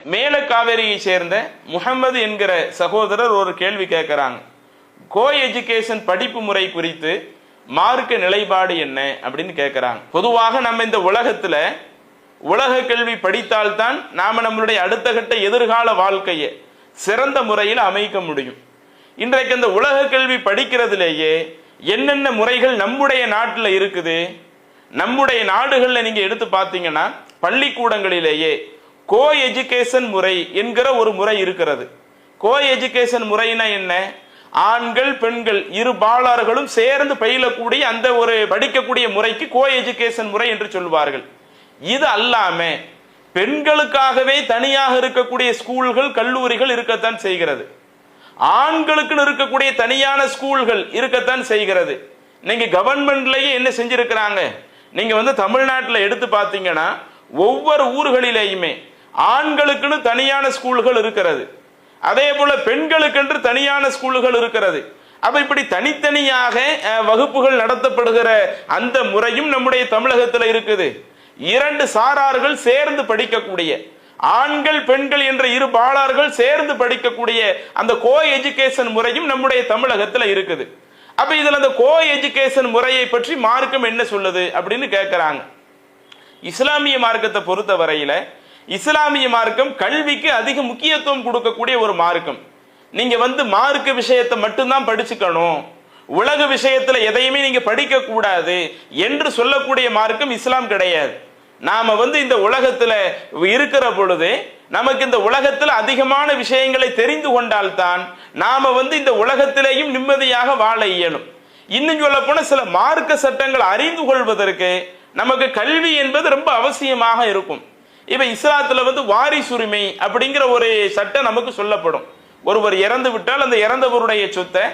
மேலக்காவேரியை சேர்ந்த முகமது என்கிற சகோதரர் ஒரு கேள்வி கேட்கிறாங்க. கோ எஜுகேஷன் படிப்பு முறை குறித்து மார்க்க நிலைப்பாடு என்ன அப்படின்னு கேட்கிறாங்க. பொதுவாக நம்ம இந்த உலகத்துல உலக கல்வி படித்தால்தான் நாம நம்மளுடைய அடுத்த கட்ட எதிர்கால வாழ்க்கையை சிறந்த முறையில் அமைக்க முடியும். இன்றைக்கு இந்த உலக கல்வி படிக்கிறதுலேயே என்னென்ன முறைகள் நம்முடைய நாட்டில் இருக்குது, நம்முடைய நாடுகளில் நீங்க எடுத்து பார்த்தீங்கன்னா பள்ளிக்கூடங்களிலேயே கோ எஜுகேஷன் முறை என்கிற ஒரு முறை இருக்கிறது. கோ எஜுகேஷன் முறைனா என்ன? ஆண்கள் பெண்கள் இரு பாலர்களும் சேர்ந்து பயிலக்கூடிய அந்த ஒரு படிக்கக்கூடிய முறைக்கு கோ எஜுகேஷன் முறை என்று சொல்வார்கள். இது அல்லாம பெண்களுக்காகவே தனியாக இருக்கக்கூடிய ஸ்கூல்கள் கல்லூரிகள் இருக்கத்தான் செய்கிறது. ஆண்களுக்கு இருக்கக்கூடிய தனியான ஸ்கூல்கள் இருக்கத்தான் செய்கிறது. நீங்க கவர்மெண்ட்லயே என்ன செஞ்சிருக்கிறாங்க, நீங்க தமிழ்நாட்டில் எடுத்து பார்த்தீங்கன்னா ஒவ்வொரு ஊர்களிலேயுமே ஆண்களுக்குன்னு தனியான ஸ்கூல்கள் இருக்கிறது, அதே போல பெண்களுக்கென்று தனியான ஸ்கூல்கள் இருக்கிறது. அப்ப இப்படி தனித்தனியாக வகுப்புகள் நடத்தப்படுகிற அந்த முறையும் நம்முடைய தமிழகத்தில் இருக்குது. இரண்டு சாரார்கள் சேர்ந்து படிக்கக்கூடிய, ஆண்கள் பெண்கள் என்ற இரு பாலர்கள் சேர்ந்து படிக்கக்கூடிய அந்த கோ எஜுகேஷன் முறையும் நம்முடைய தமிழகத்தில் இருக்குது. அப்ப இதுல அந்த கோ எஜுகேஷன் முறையை பற்றி மார்க்கம் என்ன சொல்லுது அப்படின்னு கேட்கிறாங்க. இஸ்லாமிய மார்க்கத்தை பொறுத்த வரையில இஸ்லாமிய மார்க்கம் கல்விக்கு அதிக முக்கியத்துவம் கொடுக்கக்கூடிய ஒரு மார்க்கம். நீங்க மார்க்க விஷயத்தை மட்டும்தான் படிச்சுக்கணும், உலக விஷயத்துல எதையுமே நீங்க படிக்க கூடாது என்று சொல்லக்கூடிய மார்க்கம் இஸ்லாம் கிடையாது. நாம இந்த உலகத்துல இருக்கிற பொழுது நமக்கு இந்த உலகத்துல அதிகமான விஷயங்களை தெரிந்து கொண்டால்தான் நாம இந்த உலகத்திலேயும் நிம்மதியாக வாழ இயலும். இன்னும் சொல்ல போன சில மார்க்க சட்டங்கள் அறிந்து கொள்வதற்கு நமக்கு கல்வி என்பது ரொம்ப அவசியமாக இருக்கும். இப்ப இஸ்லாத்துல வாரிசுரிமை அப்படிங்கிற ஒரு சட்டம் நமக்கு சொல்லப்படும். ஒருவர் இறந்து விட்டால் அந்த இறந்தவருடைய சொத்தை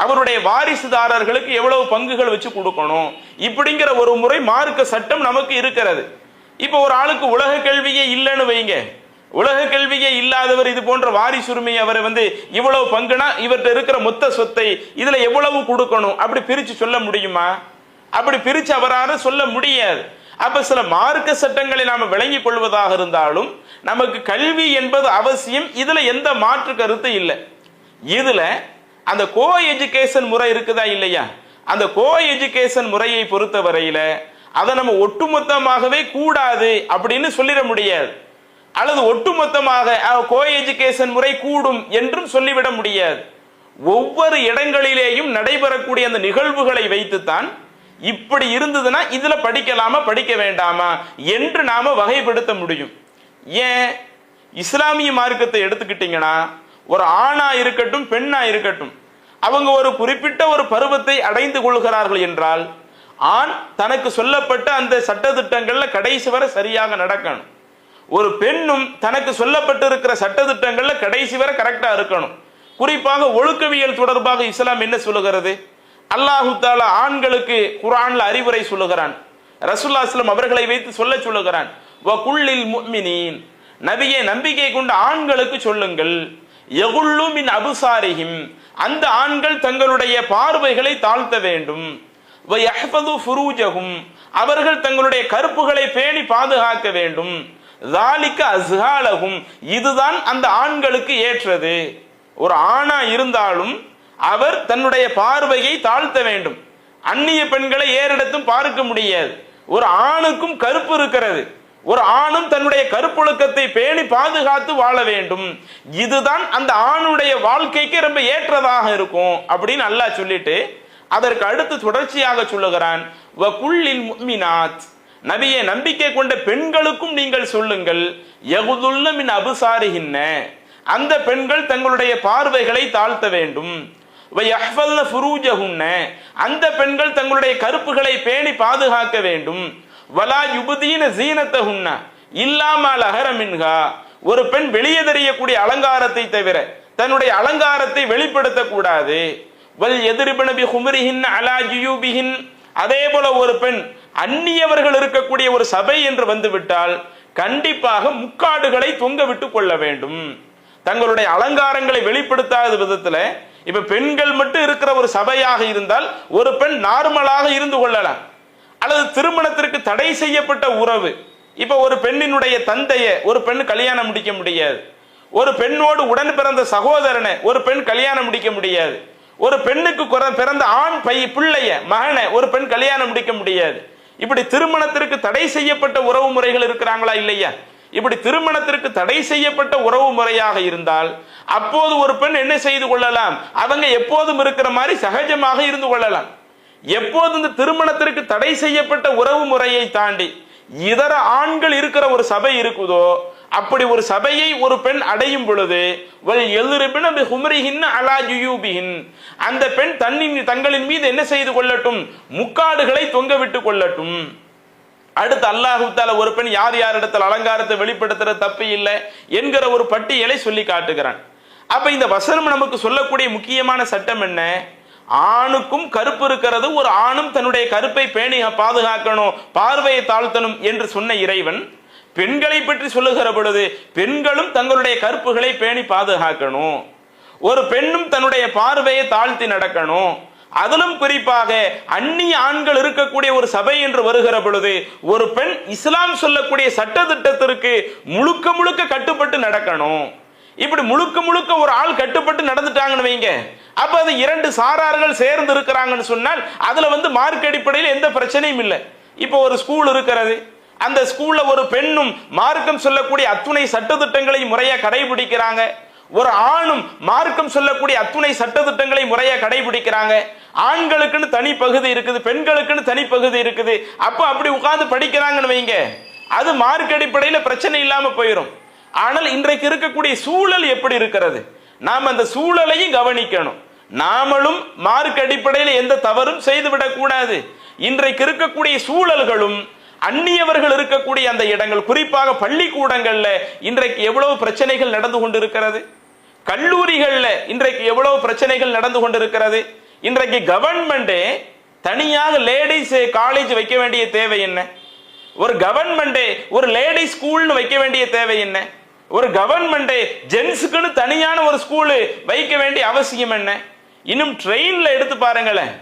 அவருடைய வாரிசுதாரர்களுக்கு எவ்வளவு பங்குகள் வச்சு கொடுக்கணும், இப்படிங்கிற ஒரு முறை மார்க்க சட்டம் நமக்கு இருக்கிறது. இப்ப ஒரு ஆளுக்கு உலக கல்வியே இல்லைன்னு வைங்க, உலக கல்வியே இல்லாதவர் இது போன்ற வாரிசுரிமை அவர் இவ்வளவு பங்குனா இவர்கிட்ட இருக்கிற மொத்த சொத்தை இதுல எவ்வளவு கொடுக்கணும் அப்படி பிரிச்சு சொல்ல முடியுமா? அப்படி பிரிச்சு அவரால சொல்ல முடியாது. அப்ப சில மார்க்க சட்டங்களை நாம விளங்கிக் கொள்வதாக இருந்தாலும் நமக்கு கல்வி என்பது அவசியம், இதுல எந்த மாற்று கருத்து இல்லை. இதுல அந்த கோ எஜுகேஷன் முறை இருக்குதா இல்லையா, அந்த கோ எஜுகேஷன் முறையை பொறுத்த வரையில அதை நம்ம ஒட்டுமொத்தமாகவே கூடாது அப்படின்னு சொல்லிட முடியாது, அல்லது ஒட்டுமொத்தமாக கோ எஜுகேஷன் முறை கூடும் என்றும் சொல்லிவிட முடியாது. ஒவ்வொரு இடங்களிலேயும் நடைபெறக்கூடிய அந்த நிகழ்வுகளை வைத்துத்தான் இப்படி இருந்ததுன்னா இதுல படிக்கலாமா படிக்க வேண்டாமா என்று நாம வகைப்படுத்த முடியும். ஏன் இஸ்லாமிய மார்க்கத்தை எடுத்துக்கிட்டீங்கன்னா ஒரு ஆணா இருக்கட்டும் பெண்ணா இருக்கட்டும், அவங்க ஒரு குறிப்பிட்ட ஒரு பருவத்தை அடைந்து கொள்கிறார்கள் என்றால் ஆண் தனக்கு சொல்லப்பட்ட அந்த சட்டத்திட்டங்கள்ல கடைசி வரை சரியாக நடக்கணும். ஒரு பெண்ணும் தனக்கு சொல்லப்பட்டு இருக்கிற சட்டத்திட்டங்கள்ல கடைசி வரை கரெக்டா இருக்கணும். குறிப்பாக ஒழுக்கவியல் தொடர்பாக இஸ்லாம் என்ன சொல்லுகிறது? அல்லாஹு தஆலா ஆண்களுக்கு குர்ஆன்ல அறிவுரை சொல்லுகிறான், ரசூலுல்லாஹி ஸல்லல்லாஹு அலைஹி வஸல்லம் அவர்களை வைத்து சொல்லுகிறான், வகுல்லில் முஃமினீன், நபியே நம்பிக்கை கொண்ட ஆண்களுக்கு சொல்லுங்கள், யகுல்லு மின் அபுசாரிஹிம், அந்த ஆண்கள் தங்களுடைய பார்வைகளை தாழ்த்த வேண்டும், வயஹ்ஃபது ஃபுரூஜஹும், அவர்கள் தங்களுடைய கற்புகளை பேணி பாதுகாக்க வேண்டும், ஸாலிக அஸ்ஹாலஹும், இதுதான் அந்த ஆண்களுக்கு ஏற்றது. ஒரு ஆணா இருந்தாலும் அவர் தன்னுடைய பார்வையை தாழ்த்த வேண்டும். அந்நிய பெண்களை ஏறிடத்தும் பார்க்க முடியாது. ஒரு ஆணுக்கும் கருப்பு இருக்கிறது, ஒரு ஆணும் தன்னுடைய கருப்பொழுக்கத்தை பேணி பாதுகாத்து வாழ வேண்டும். இதுதான் அந்த ஆணுடைய வாழ்க்கைக்கு ரொம்ப ஏற்றதாக இருக்கும் அப்படின்னு அல்லாஹ் சொல்லிட்டு அதற்கு அடுத்து தொடர்ச்சியாக சொல்லுகிறான், வகுல்லில் முஃமினாத், நபியே நம்பிக்கை கொண்ட பெண்களுக்கும் நீங்கள் சொல்லுங்கள், யகுதுல்ல மின் அபுசாரிஹின்ன, அந்த பெண்கள் தங்களுடைய பார்வைகளை தாழ்த்த வேண்டும், வயஹ்ஃபல்ன ஃபுரூஜஹுன்ன, அந்த பெண்கள் தங்களுடைய கருப்புகளை பேணி பாதுகாக்க வேண்டும், வலா யுபதீன ஸீனத்தஹுன்ன இல்லா மா லஹர மின்ஹா, ஒரு பெண் வெளியே தெரியக்கூடிய அலங்காரத்தை தவிர தன்னுடைய அலங்காரத்தை வெளிப்படுத்த கூடாது, வல் யத்ரிபன பிஹும்ரிஹின்ன அலா ஜுயூபிஹின், அதே போல ஒரு பெண் அந்நியவர்கள் இருக்கக்கூடிய ஒரு சபை என்று வந்துவிட்டால் கண்டிப்பாக முக்காடுகளை தொங்க விட்டு கொள்ள வேண்டும். தங்களுடைய அலங்காரங்களை வெளிப்படுத்தாத விதத்துல இப்ப பெண்கள் மட்டும் இருக்கிற ஒரு சபையாக இருந்தால் ஒரு பெண் நார்மலாக இருந்து கொள்ளலாம், அல்லது திருமணத்திற்கு தடை செய்யப்பட்ட உறவு இப்ப ஒரு பெண்ணினுடைய தந்தைய ஒரு பெண் கல்யாணம் முடிக்க முடியாது. ஒரு பெண்ணோடு உடன் பிறந்த சகோதரனை ஒரு பெண் கல்யாணம் முடிக்க முடியாது. ஒரு பெண்ணுக்கு பிறந்த ஆண் பிள்ளைய மகனை ஒரு பெண் கல்யாணம் முடிக்க முடியாது. இப்படி திருமணத்திற்கு தடை செய்யப்பட்ட உறவு முறைகள் இருக்கிறாங்களா இல்லையா? இப்படி திருமணத்திற்கு தடை செய்யப்பட்ட உறவு முறையாக இருந்தால் அப்போது ஒரு பெண் என்ன செய்து கொள்ளலாம்? அவங்க எப்போதும் இருக்கிற மாதிரி சகஜமாக இருந்து கொள்ளலாம். எப்போது இந்த திருமணத்திற்கு தடை செய்யப்பட்ட உறவு முறையை தாண்டி இதர ஆண்கள் இருக்கிற ஒரு சபை இருக்குதோ அப்படி ஒரு சபையை ஒரு பெண் அடையும் பொழுது அந்த பெண் தங்களின் மீது என்ன செய்து கொள்ளட்டும்? முக்காடுகளை தொங்க விட்டு கொள்ளட்டும். அடுத்து அல்லாஹ் தஆலா ஒரு பெண் யார் யாரிடத்தில் அலங்காரத்தை வெளிப்படுத்துற தப்பு இல்லை என்கிற ஒரு பட்டியலை சொல்லி காட்டுகிறான். அப்ப இந்த வசனம் நமக்கு சொல்லக்கூடிய முக்கியமான சட்டம் என்ன? ஆணுக்கும் கருப்பு இருக்கிறது, ஒரு ஆணும் தன்னுடைய கருப்பை பேணி பாதுகாக்கணும், பார்வையை தாழ்த்தணும் என்று சொன்ன இறைவன் பெண்களை பற்றி சொல்லுகிற பொழுது பெண்களும் தங்களுடைய கருப்புகளை பேணி பாதுகாக்கணும், ஒரு பெண்ணும் தன்னுடைய பார்வையை தாழ்த்தி நடக்கணும். அதிலும் குறிப்பாக அந்நிய ஆண்கள் இருக்கக்கூடிய ஒரு சபை என்று வருகிற பொழுது ஒரு பெண் இஸ்லாம் சொல்லக்கூடிய சட்ட திட்டத்திற்கு முழுக்க முழுக்க கட்டுப்பட்டு நடக்கணும். இப்படி முழுக்க முழுக்க ஒரு ஆள் கட்டுப்பட்டு நடந்துட்டாங்கன்னு வைங்க, அப்ப அது இரண்டு சாரார்கள் சேர்ந்து இருக்கிறாங்கன்னு சொன்னால் அதுல மார்க் அடிப்படையில் எந்த பிரச்சனையும் இல்லை. இப்போ ஒரு ஸ்கூல் இருக்கிறது, அந்த ஸ்கூல்ல ஒரு பெண்ணும் மார்க்கம் சொல்லக்கூடிய அத்துணை சட்டத்திட்டங்களை முறையா கடைபிடிக்கிறாங்க, ஒரு ஆணும் மார்க்கம் சொல்லக்கூடிய அத்துணை சட்டத்திட்டங்களை முறையா கடைபிடிக்கிறாங்க. ஆண்களுக்குன்னு தனி பகுதி இருக்குது, பெண்களுக்குன்னு தனி பகுதி இருக்குது. அப்ப அப்படி உட்கார்ந்து படிக்கிறாங்கன்னு வைங்க, அது மார்க் அடிப்படையில பிரச்சனை இல்லாம போயிடும். ஆனால் இன்றைக்கு இருக்கக்கூடிய சூழல் எப்படி இருக்கிறது? நாம் அந்த சூழலையும் கவனிக்கணும். நாமளும் மார்க் அடிப்படையில் எந்த தவறும் செய்துவிடக் கூடாது. இன்றைக்கு இருக்கக்கூடிய சூழல்களும் அந்நியவர்கள் இருக்கக்கூடிய அந்த இடங்கள், குறிப்பாக பள்ளிக்கூடங்கள்ல இன்றைக்கு எவ்வளவு பிரச்சனைகள் நடந்து கொண்டிருக்கிறது, கல்லூரிகள்ல இன்றைக்கு எவ்வளவு பிரச்சனைகள் நடந்து கொண்டிருக்கிறது. இன்றைக்கு கவர்மெண்ட் தனியாக லேடிஸ் காலேஜ் வைக்க வேண்டிய தேவை என்ன? ஒரு கவர்மெண்ட் ஒரு லேடிஸ் ஸ்கூல்னு வைக்க வேண்டிய தேவை என்ன? ஒரு கவர்மெண்ட் ஜென்ஸுக்குன்னு தனியான ஒரு ஸ்கூல் வைக்க வேண்டிய அவசியம் என்ன? இன்னும் ட்ரெயின்ல எடுத்து பாருங்களேன்,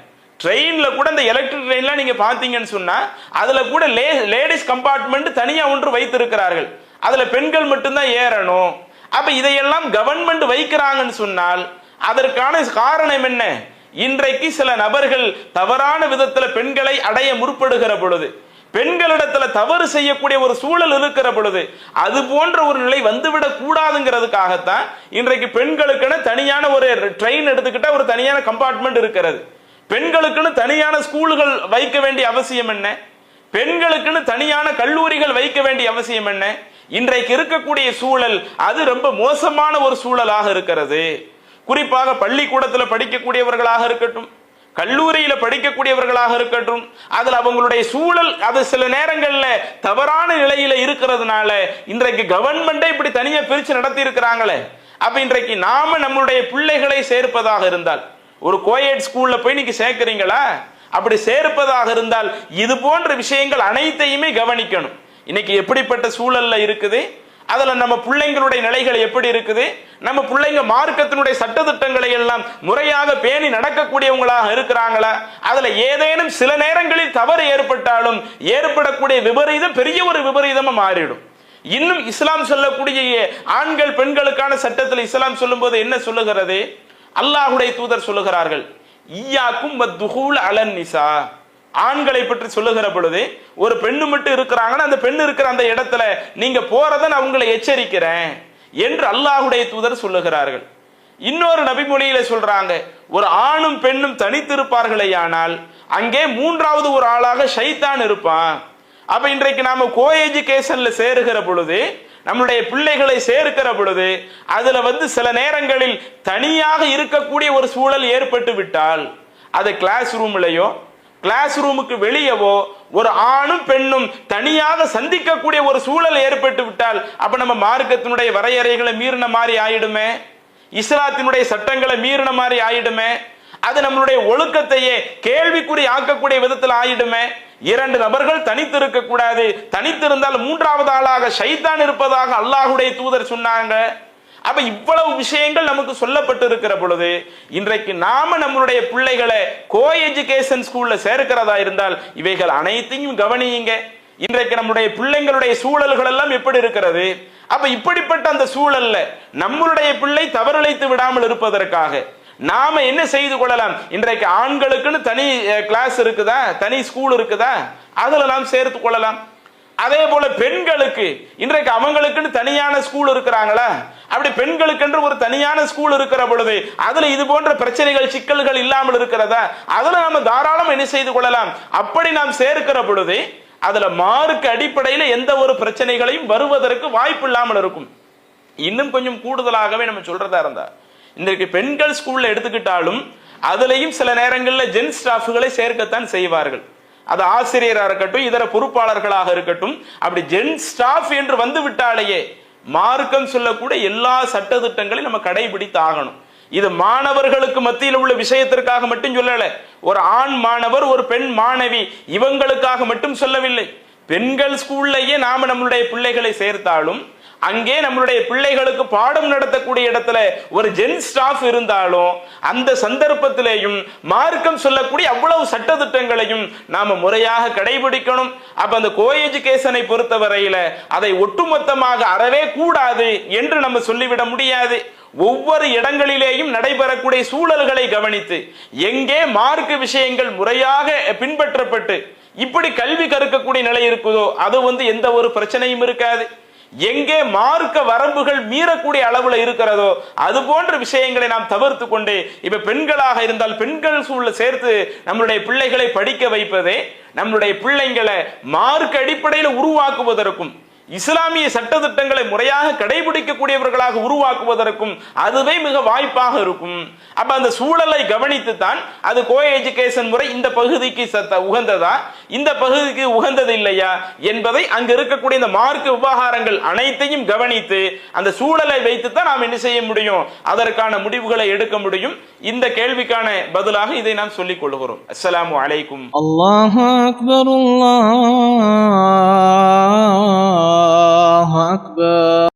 ட்ரெயின்ல கூட இந்த எலக்ட்ரிக் ட்ரெயின்லாம் நீங்க பாத்தீங்கன்னு சொன்னா அதுல கூட லேடிஸ் கம்பார்ட்மெண்ட் தனியா ஒன்று வைத்திருக்கிறார்கள், அதுல பெண்கள் மட்டும்தான் ஏறணும். அப்ப இதையெல்லாம் கவர்மெண்ட் வைக்கிறாங்கன்னு சொன்னால் அதற்கான காரணம் என்ன? இன்றைக்கு சில நபர்கள் தவறான விதத்துல பெண்களை அடைய முற்படுகிற பொழுது, பெண்களிடத்துல தவறு செய்யக்கூடிய ஒரு சூழல் இருக்கிற பொழுது அது போன்ற ஒரு நிலை வந்துவிடக் கூடாதுங்கிறதுக்காகத்தான் இன்றைக்கு பெண்களுக்குன்னு தனியான ஒரு ட்ரெயின் எடுத்துக்கிட்டா ஒரு தனியான கம்பார்ட்மெண்ட் இருக்கிறது. பெண்களுக்குன்னு தனியான ஸ்கூல்கள் வைக்க வேண்டிய அவசியம் என்ன? பெண்களுக்குன்னு தனியான கல்லூரிகள் வைக்க வேண்டிய அவசியம் என்ன? இன்றைக்கு இருக்கக்கூடிய சூழல் அது ரொம்ப மோசமான ஒரு சூழலாக இருக்கிறது. குறிப்பாக பள்ளிக்கூடத்தில் படிக்கக்கூடியவர்களாக இருக்கட்டும், கல்லூரியில படிக்கக்கூடியவர்களாக இருக்கட்டும், அதுல அவங்களுடைய சூழல் அது சில நேரங்கள்ல தவறான நிலையில இருக்கிறதுனால இன்றைக்கு கவர்மெண்டே இப்படி தனியா பிரிச்சு நடத்தி இருக்கிறாங்களே. அப்ப இன்றைக்கு நாம நம்மளுடைய பிள்ளைகளை சேர்ப்பதாக இருந்தால் ஒரு கோயட் ஸ்கூல்ல போய் நீங்க சேர்க்கிறீங்களா? அப்படி சேர்ப்பதாக இருந்தால் இது போன்ற விஷயங்கள் அனைத்தையுமே கவனிக்கணும். இன்னைக்கு எப்படிப்பட்ட சூழல்ல இருக்குது, அதுல நம்ம பிள்ளைங்களுடைய நிலைகள் எப்படி இருக்குது, நம்ம பிள்ளைங்க மார்க்கத்தினுடைய சட்டத்திட்டங்களை எல்லாம் முறையாக பேணி நடக்கக்கூடியவங்களாக இருக்கிறாங்களா? அதுல ஏதேனும் சில நேரங்களில் தவறு ஏற்பட்டாலும் ஏற்படக்கூடிய விபரீதம் பெரிய ஒரு விபரீதமா மாறிடும். இன்னும் இஸ்லாம் சொல்லக்கூடிய ஆண்கள் பெண்களுக்கான சட்டத்தில் இஸ்லாம் சொல்லும் போது என்ன சொல்லுகிறது? அல்லாஹ்வுடைய தூதர் சொல்லுகிறார்கள், ஈயாக்கும் வத்துஹூல் அலன் நிசா. ஆண்களை பற்றி சொல்லுகிற பொழுது ஒரு பெண்ணு மட்டும் இருக்கிறாங்கன்னா அந்த பெண்ணு இருக்கிற அந்த இடத்துல நீங்க போறத நான் உங்களை எச்சரிக்கிறேன் என்று அல்லாஹ்வுடைய தூதர் சொல்லுகிறார்கள். இன்னொரு நபிமொழியில சொல்றாங்க, ஒரு ஆணும் பெண்ணும் தனித்திருப்பார்களேயானால் அங்கே மூன்றாவது ஒரு ஆளாக ஷைத்தான் இருப்பான். அப்ப இன்றைக்கு நாம கோ எஜுகேஷன்ல சேருகிற பொழுது, நம்முடைய பிள்ளைகளை சேர்க்கிற பொழுது அதுல சில நேரங்களில் தனியாக இருக்கக்கூடிய ஒரு சூழல் ஏற்பட்டு விட்டால் அது கிளாஸ் ரூம்லயோ கிளாஸ் ரூமுக்கு வெளியவோ ஒரு ஆணும் பெண்ணும் தனியாக சந்திக்கக்கூடிய ஒரு சூழல் ஏற்பட்டு விட்டால் அப்ப நம்ம மார்க்கத்தினுடைய வரையறைகளை மீறின மாதிரி ஆயிடுமே, இஸ்லாத்தினுடைய சட்டங்களை மீறின மாதிரி ஆயிடுமே, அது நம்மளுடைய ஒழுக்கத்தையே கேள்விக்குறி ஆக்கக்கூடிய விதத்தில் ஆயிடுமே. இரண்டு நபர்கள் தனித்து இருக்க கூடாது, தனித்திருந்தால் மூன்றாவது ஆளாக ஷைத்தான் இருப்பதாக அல்லாஹ்வுடைய தூதர் சொன்னாங்க. அப்ப இவ்வளவு விஷயங்கள் நமக்கு சொல்லப்பட்டு இருக்கிற பொழுது இன்றைக்கு நாம நம்மளுடைய பிள்ளைகளை கோ எஜுகேஷன் ஸ்கூல்ல சேர்க்கிறதா இருந்தால் இவைகள் அனைத்தையும் கவனியுங்க. இன்றைக்கு நம்முடைய பிள்ளைங்களுடைய சூழல்கள் எல்லாம் எப்படி இருக்கிறது? அப்ப இப்படிப்பட்ட அந்த சூழல்ல நம்மளுடைய பிள்ளை தவறிழைத்து விடாமல் இருப்பதற்காக நாம என்ன செய்து கொள்ளலாம்? இன்றைக்கு ஆண்களுக்குன்னு தனி கிளாஸ் இருக்குதா, தனி ஸ்கூல் இருக்குதா, அதுல நாம் சேர்த்து கொள்ளலாம். அதே போல பெண்களுக்கு இன்றைக்கு அவங்களுக்குன்னு தனியான ஸ்கூல் இருக்கிறாங்களா? அப்படி பெண்களுக்கு என்று ஒரு தனியான ஸ்கூல் இருக்கிற பொழுது அதுல இது போன்ற பிரச்சனைகள் சிக்கல்கள் இல்லாமல் இருக்கிறதா? அதுல நாம தாராளம் என்ன செய்து கொள்ளலாம். அப்படி நாம் சேர்க்கிற பொழுது அதுல மார்க் அடிப்படையில் எந்த ஒரு பிரச்சனைகளையும் வருவதற்கு வாய்ப்பு இல்லாமல் இருக்கும். இன்னும் கொஞ்சம் கூடுதலாகவே நம்ம சொல்றதா இருந்தா, இன்றைக்கு பெண்கள் ஸ்கூல்ல எடுத்துக்கிட்டாலும் அதுலயும் சில நேரங்களில் ஜென் ஸ்டாஃப்களை சேர்க்கத்தான் செய்வார்கள். அது ஆசிரியராக இருக்கட்டும், இதர பொறுப்பாளர்களாக இருக்கட்டும். அப்படி ஜென் ஸ்டாஃப் என்று வந்து விட்டாலேயே மார்க்கம் சொல்லக்கூடிய எல்லா சட்ட திட்டங்களையும் நம்ம கடைபிடித்து ஆகணும். இது மாணவர்களுக்கு மத்தியில் உள்ள விஷயத்திற்காக மட்டும் சொல்லல. ஒரு ஆண் மாணவர், ஒரு பெண் மாணவி, இவங்களுக்காக மட்டும் சொல்லவில்லை. பெண்கள் ஸ்கூல்லையே நாம நம்மளுடைய பிள்ளைகளை சேர்த்தாலும் அங்கே நம்மளுடைய பிள்ளைகளுக்கு பாடம் நடத்தக்கூடிய இடத்துல ஒரு ஜென் ஸ்டாஃப் இருந்தாலும் அந்த சந்தர்ப்பத்திலேயும் மார்க்கம் சொல்லக்கூடிய அவ்வளவு சட்ட திட்டங்களையும் நாம முறையாக கடைபிடிக்கணும். அப்ப அந்த கோ எஜுகேஷனை பொறுத்தவரையில அதை ஒட்டுமொத்தமாக அறவே கூடாது என்று நம்ம சொல்லிவிட முடியாது. ஒவ்வொரு இடங்களிலேயும் நடைபெறக்கூடிய சூழல்களை கவனித்து எங்கே மார்க்க விஷயங்கள் முறையாக பின்பற்றப்பட்டு இப்படி கல்வி கற்கக்கூடிய நிலை இருக்குதோ அது எந்த ஒரு பிரச்சனையும் இருக்காது. எங்கே மார்க்க வரம்புகள் மீறக்கூடிய அளவுல இருக்கிறதோ அது போன்ற விஷயங்களை நாம் தவிர்த்து கொண்டு, இப்ப பெண்களாக இருந்தால் பெண்கள் சூழல சேர்த்து நம்மளுடைய பிள்ளைகளை படிக்க வைப்பதே நம்மளுடைய பிள்ளைங்களை மார்க்க அடிப்படையில் உருவாக்குவதற்கும் இஸ்லாமிய சட்டத்திட்டங்களை முறையாக கடைபிடிக்கக்கூடியவர்களாக உருவாக்குவதற்கும் அதுவே மிக வாய்ப்பாக இருக்கும். அப்ப அந்த சூழலை கவனித்து தான் அது கோ எஜுகேஷன் முறை இந்த பகுதிக்கு உகந்ததா, இந்த பகுதிக்கு உகந்தது இல்லையா என்பதை அங்கு இருக்கக்கூடிய இந்த மார்க்க விவகாரங்கள் அனைத்தையும் கவனித்து அந்த சூழலை வைத்து தான் நாம் என்ன செய்ய முடியும், அதற்கான முடிவுகளை எடுக்க முடியும். இந்த கேள்விக்கான பதிலாக இதை நாம் சொல்லிக் கொள்கிறோம். அஸ்ஸலாமு அலைக்கும். அல்லாஹு அக்பர். அல்லாஹ்